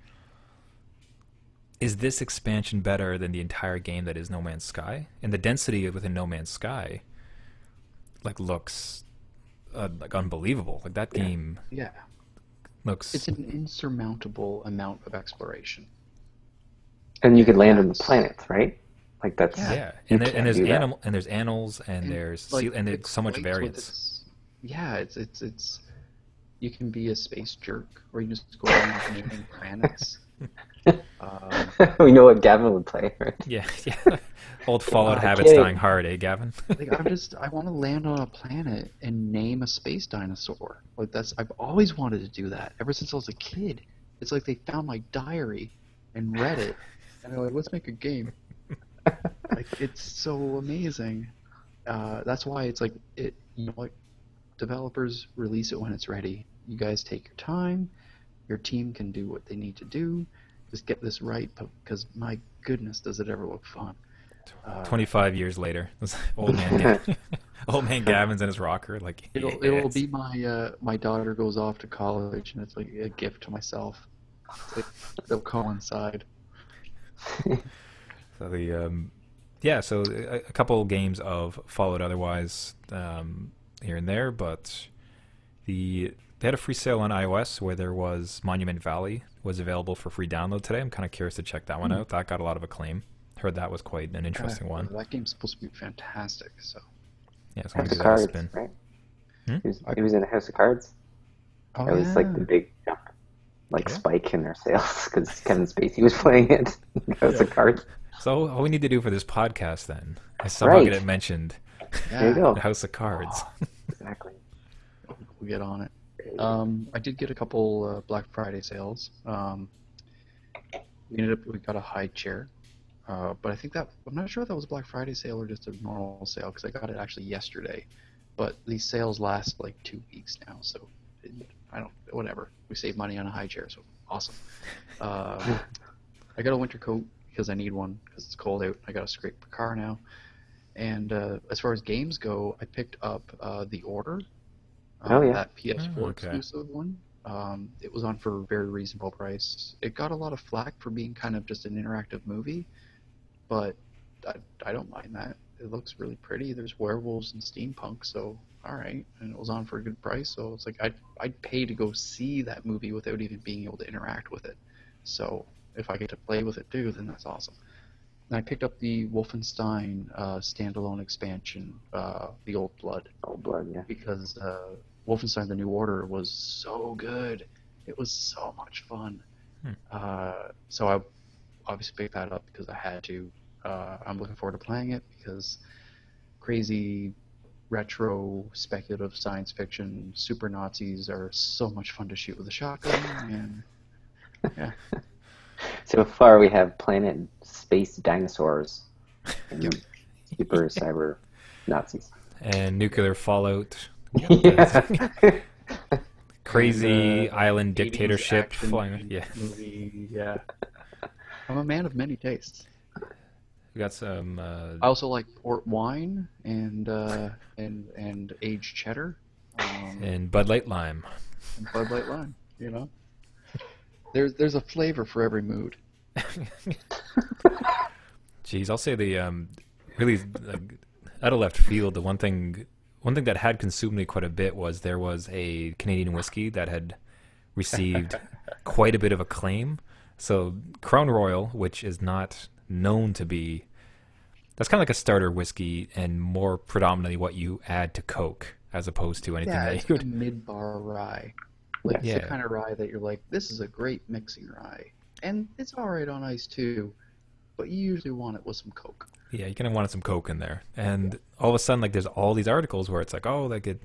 is this expansion better than the entire game that is No Man's Sky? And the density within No Man's Sky like looks like unbelievable. Like that
Yeah.
game
Yeah.
looks
It's an insurmountable amount of exploration.
And you could
And
land on the
that's
planets, right? Like that's
yeah.
yeah,
you
and
can't
there's
do that.
animals and
And
there's sea,
like
and there's
it's
so much
flights with
variance.
its yeah, it's you can be a space jerk or you can just go around naming planets. Um,
We know what Gavin would play, right?
Yeah, yeah. Old Fallout habits dying
Kidding.
hard, eh, Gavin?
like I want to land on a planet and name a space dinosaur. Like that's I've always wanted to do that ever since I was a kid. It's like they found my diary and read it, and they're like, "Let's make a game." Like it's so amazing. That's why it's like it. You know, like developers release it when it's ready. You guys take your time. Your team can do what they need to do. Just get this right, because my goodness, does it ever look fun?
25 years later, this old man Gavin's in his rocker, like
It'll
yes.
be my daughter goes off to college, and it's like a gift to myself. It's like they'll coincide.
So the yeah, so a couple games of Fallout otherwise here and there, but they had a free sale on iOS where there was Monument Valley was available for free download today. I'm kind of curious to check that one out. That got a lot of acclaim. Heard that was quite an interesting one.
That game's supposed to be fantastic. So
Yeah, so I'm
House
gonna
of
give that a
Cards,
spin.
right?
Hmm?
He was in a House of Cards.
oh
That was like the
yeah,
big jump, like
Yeah.
spike in their sales because Kevin Spacey was playing it. House of Cards.
So all we need to do for this podcast then is somehow get
Right.
it mentioned.
There you
yeah.
go.
The House of Cards.
Exactly.
We'll get on it. I did get a couple Black Friday sales. We got a high chair, but I think that I'm not sure if that was a Black Friday sale or just a normal sale because I got it actually yesterday. But these sales last like 2 weeks now, so I don't whatever. We save money on a high chair, so awesome. I got a winter coat because I need one because it's cold out. I got to scrape the car now. And as far as games go, I picked up The Order.
Oh, yeah.
That PS4
Oh, okay.
exclusive one. It was on for a very reasonable price. It got a lot of flack for being kind of just an interactive movie, but I don't mind that. It looks really pretty. There's werewolves and steampunk, so all right. And it was on for a good price, so it's like I'd pay to go see that movie without even being able to interact with it. So if I get to play with it too, then that's awesome. And I picked up the Wolfenstein standalone expansion, The Old Blood,
Oh, blood, yeah.
because Wolfenstein: The New Order was so good. It was so much fun. So I obviously picked that up because I had to. I'm looking forward to playing it because crazy retro speculative science fiction super Nazis are so much fun to shoot with a shotgun, and yeah.
So far, we have planet space dinosaurs and
Yep.
super cyber Nazis.
And nuclear fallout.
Yeah.
Crazy
And,
island
80s
dictatorship
action
flying. Yeah.
movie, yeah. I'm a man of many tastes.
We got some
I also like port wine and aged cheddar,
and Bud Light Lime.
and Bud Light Lime. You know, there's a flavor for every mood.
Jeez, I'll say the really out of left field, the one thing that had consumed me quite a bit was there was a Canadian whiskey that had received quite a bit of acclaim. So Crown Royal, which is not known to be, that's kind of like a starter whiskey and more predominantly what you add to Coke as opposed to anything
Yeah,
that
it's
you
like a mid-bar rye. Like it's
Yeah.
the kind of rye that you're like, this is a great mixing rye, and it's all right on ice too. but you usually want it with some Coke.
Yeah, you're gonna want some Coke in there, and all of a sudden, like, there's all these articles where it's like, oh, like a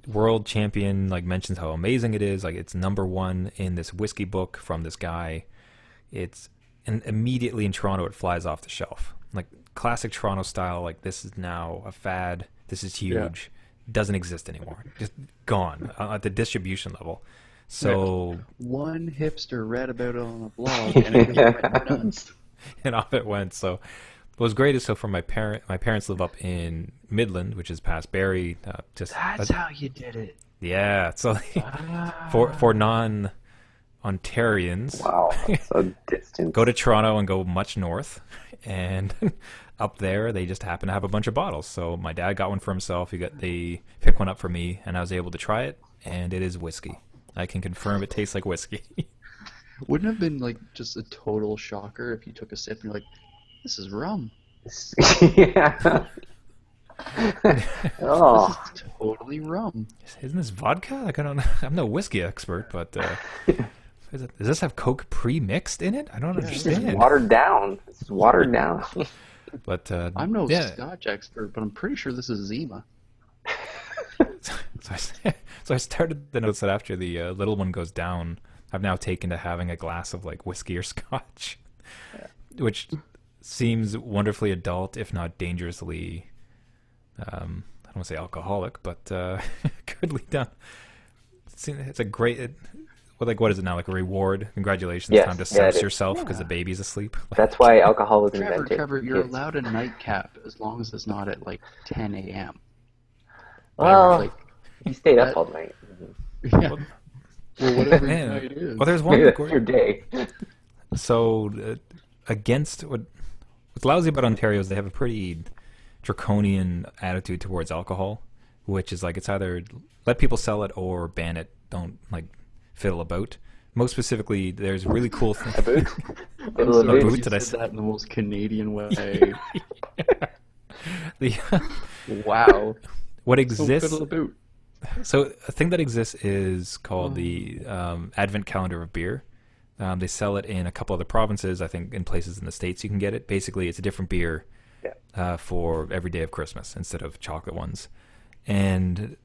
world champion like mentions how amazing it is, like it's #1 in this whiskey book from this guy. And immediately in Toronto it flies off the shelf, like classic Toronto style. Like, this is now a fad. This is huge. Doesn't exist anymore. Just gone at the distribution level. So
one hipster read about it on a blog, and it just went nuts.
And off it went. So what was great is, so from my parents live up in Midland, which is past Barrie.
That's how you did it.
Yeah. So for non-Ontarians,
Wow, that's a distance.
go to Toronto and go much north, and up there they just happen to have a bunch of bottles. So my dad got one for himself. They picked one up for me, and I was able to try it, and it is whiskey. I can confirm it tastes like whiskey.
Wouldn't it have been like just a total shocker if you took a sip and you're like, "This is rum."
Yeah. Oh,
This is totally rum.
Isn't this vodka? Like, I'm no whiskey expert, but does this have Coke pre-mixed in it? I don't
it's
understand.
watered down. It's watered down.
But
I'm no
yeah.
Scotch expert, but I'm pretty sure this is Zima.
So I started the notes that after the little one goes down, I've now taken to having a glass of like whiskey or Scotch, which seems wonderfully adult, if not dangerously. I don't want to say alcoholic, but goodly done. It's a great. What is it now? Like a reward? Congratulations!
Yes,
Time to
yeah,
sex
it is.
yourself because the baby's asleep.
That's why alcohol was invented.
Trevor, you're
Kids.
allowed a nightcap as long as it's not at like 10 a.m.
Well,
Like,
you stayed up all night.
yeah. Well, whatever
Man.
night it is.
Well, there's one.
Maybe that's your day.
So against what's lousy about Ontario is they have a pretty draconian attitude towards alcohol, which is like it's either let people sell it or ban it. Don't like fiddle about. Most specifically, there's really cool things.
About?
I'm
Fiddle
sorry,
about?
you
Did I
said
say-
that in the most Canadian way.
The,
Wow.
what
So
exists?
fiddle about.
So a thing that exists is called the Advent Calendar of Beer. They sell it in a couple other provinces. I think in places in the States you can get it. Basically, it's a different beer for every day of Christmas instead of chocolate ones. And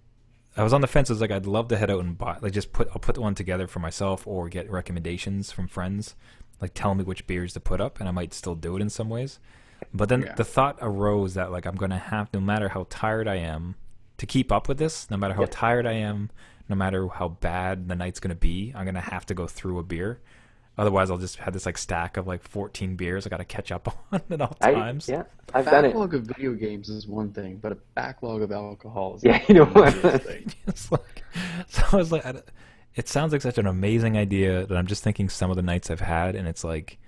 I was on the fence. I was like, I'd love to head out and buy, like, I'll put one together for myself or get recommendations from friends, like tell me which beers to put up, and I might still do it in some ways. But then the thought arose that like I'm going to have, no matter how tired I am, to keep up with this, no matter how tired I am, no matter how bad the night's going to be, I'm going to have to go through a beer. Otherwise, I'll just have this like stack of like 14 beers I got to catch up on at all times.
I've done it.
Backlog of video games is one thing, but a backlog of alcohol is
Yeah, you know what?
another thing.
It's like, so I was like, it sounds like such an amazing idea that I'm just thinking some of the nights I've had, and it's like,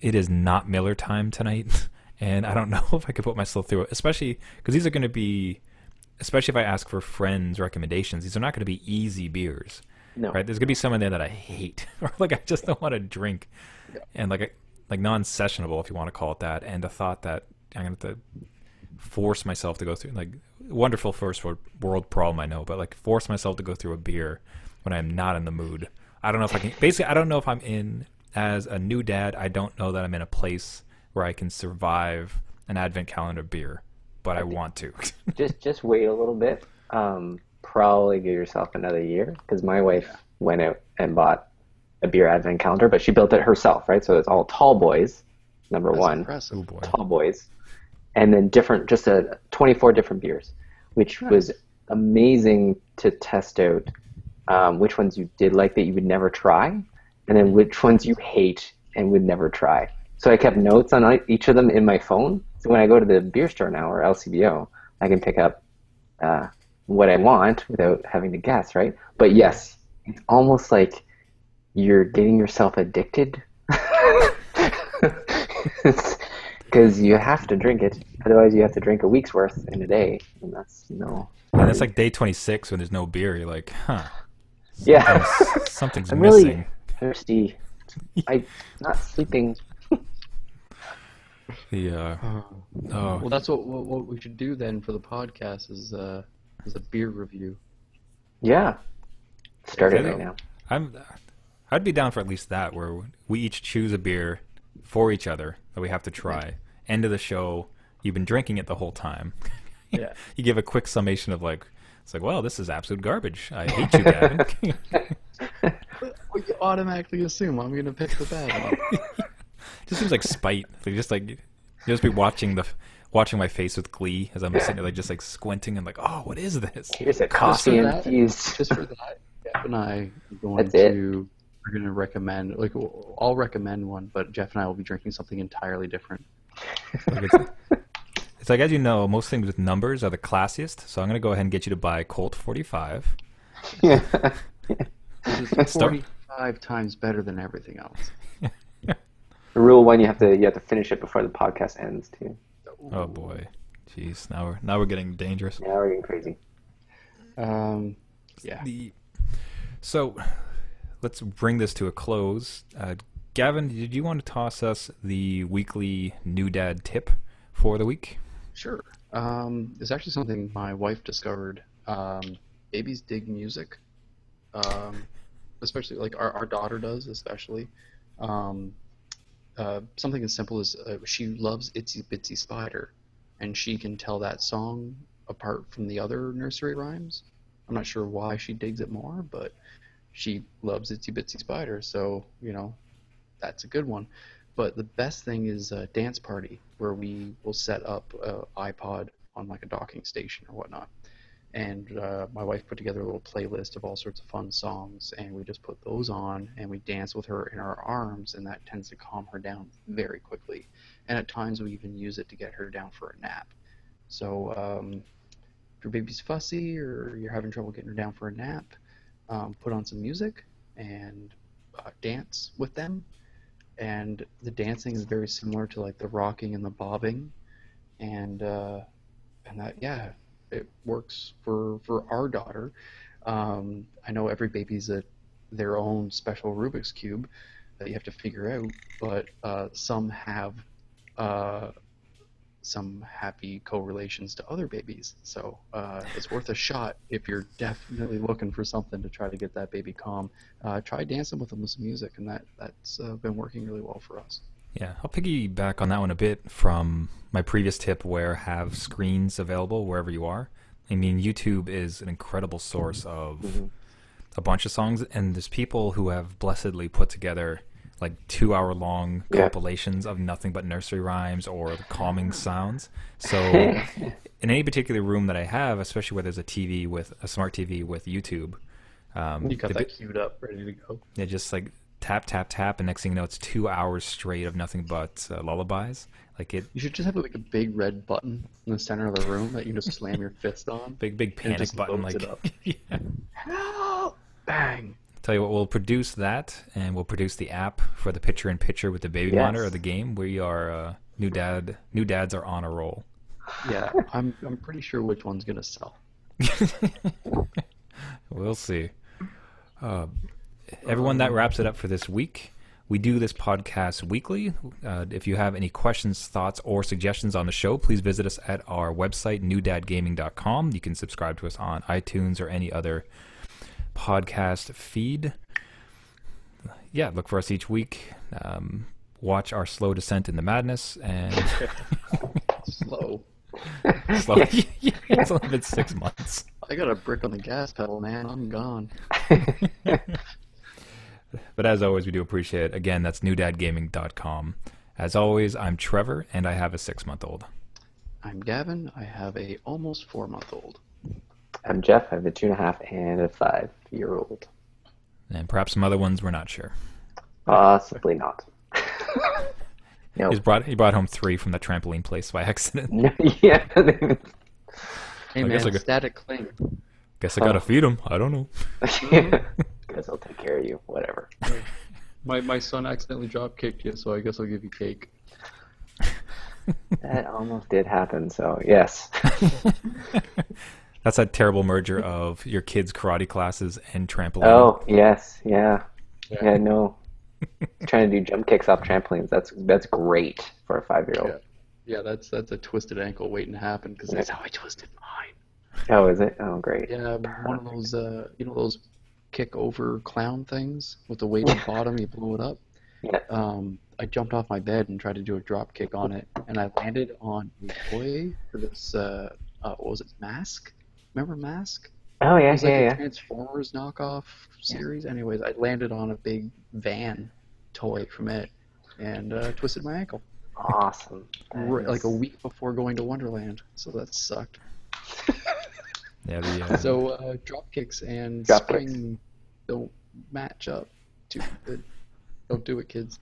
it is not Miller time tonight, and I don't know if I could put myself through it, especially because these are going to be, especially if I ask for friends' recommendations, these are not going to be easy beers.
No.
Right? There's going to be some in there that I hate, or like I just don't want to drink, and like non-sessionable, if you want to call it that, and the thought that I'm going to have to force myself to go through, like, wonderful first world problem, I know, but like force myself to go through a beer when I'm not in the mood. I don't know if I can, basically, I don't know if I'm in, as a new dad, I don't know that I'm in a place where I can survive an advent calendar beer, but I want to.
Just wait a little bit. Probably give yourself another year, because my wife went out and bought a beer advent calendar, but she built it herself, right? So it's all tall boys, number
That's
one.
impressive.
Oh boy.
Tall boys, and then 24 different beers, which was amazing to test out which ones you did like that you would never try, and then which ones you hate and would never try. So I kept notes on each of them in my phone. So when I go to the beer store now, or LCBO, I can pick up what I want without having to guess, right? But yes, it's almost like you're getting yourself addicted. Because you have to drink it. Otherwise, you have to drink a week's worth in a day. And that's,
And that's like day 26 when there's no beer. You're like, huh.
Yeah.
Something's
I'm
missing.
really thirsty. I'm not sleeping.
Well, that's what we should do then for the podcast is a beer review.
Yeah. Start it
Yeah.
right now.
I'd be down for at least that, where we each choose a beer for each other that we have to try. End of the show, you've been drinking it the whole time.
Yeah.
You give a quick summation of like, it's like, well, this is absolute garbage. I hate you, Gavin.
Well, you automatically assume I'm going to pick the bad one.
Just seems like spite. Like just like you just be watching my face with glee as I'm sitting there, like just like squinting and like, oh, what is this?
Here's a coffee infused.
Just for that, Jeff and I are
That's it.
we're going to recommend, like, I'll recommend one, but Jeff and I will be drinking something entirely different.
Like it's like, as you know, most things with numbers are the classiest. So I'm gonna go ahead and get you to buy Colt 45.
Yeah.
Which is 45 times better than everything else.
Rule one: you have to finish it before the podcast ends too.
Oh boy, jeez, now we're getting dangerous.
Now we're getting crazy.
Yeah.
So let's bring this to a close. Gavin, did you want to toss us the weekly new dad tip for the week?
Sure. It's actually something my wife discovered. Babies dig music. Especially, like, our daughter does, especially. Something as simple as she loves Itsy Bitsy Spider, and she can tell that song apart from the other nursery rhymes. I'm not sure why she digs it more, but she loves Itsy Bitsy Spider, so, that's a good one. But the best thing is a dance party where we will set up an iPod on like a docking station or whatnot. And my wife put together a little playlist of all sorts of fun songs, and we just put those on and we dance with her in our arms, and that tends to calm her down very quickly. And at times we even use it to get her down for a nap. So if your baby's fussy or you're having trouble getting her down for a nap, put on some music and dance with them. And the dancing is very similar to like the rocking and the bobbing, and that, yeah, it works for our daughter. I know every baby's their own special Rubik's Cube that you have to figure out, but some have some happy correlations to other babies. So it's worth a shot if you're definitely looking for something to try to get that baby calm. Try dancing with them with some music, and that's been working really well for us.
Yeah, I'll piggyback on that one a bit from my previous tip where have screens available wherever you are. I mean, YouTube is an incredible source of a bunch of songs, and there's people who have blessedly put together like 2-hour-long compilations of nothing but nursery rhymes or calming sounds. So in any particular room that I have, especially where there's a smart TV with YouTube,
You got that queued up, ready to go.
yeah, just like tap, tap, tap, and next thing you know, it's 2 hours straight of nothing but lullabies. Like it,
You should just have like a big red button in the center of the room that you can just slam your fist on.
big panic
just
button,
loads
like
it up.
yeah.
Help! Bang!
Tell you what, we'll produce that, and we'll produce the app for the picture-in-picture with the baby monitor of the game. We are new dads are on a roll.
Yeah, I'm pretty sure which one's gonna sell.
We'll see. Everyone, that wraps it up for this week. We do this podcast weekly. If you have any questions, thoughts, or suggestions on the show, please visit us at our website, newdadgaming.com. You can subscribe to us on iTunes or any other podcast feed. Yeah, look for us each week. Watch our slow descent into madness and
Slow.
slow. Yeah, it's only been 6 months.
I got a brick on the gas pedal, man. I'm gone.
But as always, we do appreciate it. Again, that's newdadgaming.com. As always, I'm Trevor, and I have a 6-month-old.
I'm Gavin. I have a almost 4-month-old.
I'm Jeff. I have a 2.5 and a 5-year-old.
And perhaps some other ones we're not sure.
Possibly not. No.
He brought home 3 from the trampoline place by accident.
Yeah.
Hey
I
man,
guess I could-
static cling.
Guess I gotta feed him. I don't know.
Guess I'll take care of you. Whatever.
My son accidentally drop kicked you, so I guess I'll give you cake.
That almost did happen. So yes.
That's that terrible merger of your kids' karate classes and trampoline.
Oh yes. Yeah.
Yeah.
Yeah. No. Trying to do jump kicks off trampolines. That's great for a 5-year-old.
Yeah, that's a twisted ankle waiting to happen because that's how I twisted mine.
Oh, is it? Oh, great.
Yeah, one of those those kick over clown things with the weight at the bottom, you blow it up.
Yeah.
I jumped off my bed and tried to do a drop kick on it, and I landed on a toy for this what was it, Mask? Remember Mask?
Oh
It
yeah,
was like a
yeah,
Transformers knockoff series. Anyways, I landed on a big van toy from it and twisted my ankle
awesome.
like a week before going to Wonderland. So that sucked.
Yeah, the
So drop kicks and
Drop kicks.
spring don't match up too good. Don't do it, kids.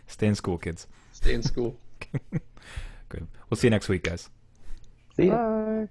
stay in school, kids.
Stay in school.
Good. We'll see you next week, guys.
See ya.
Bye.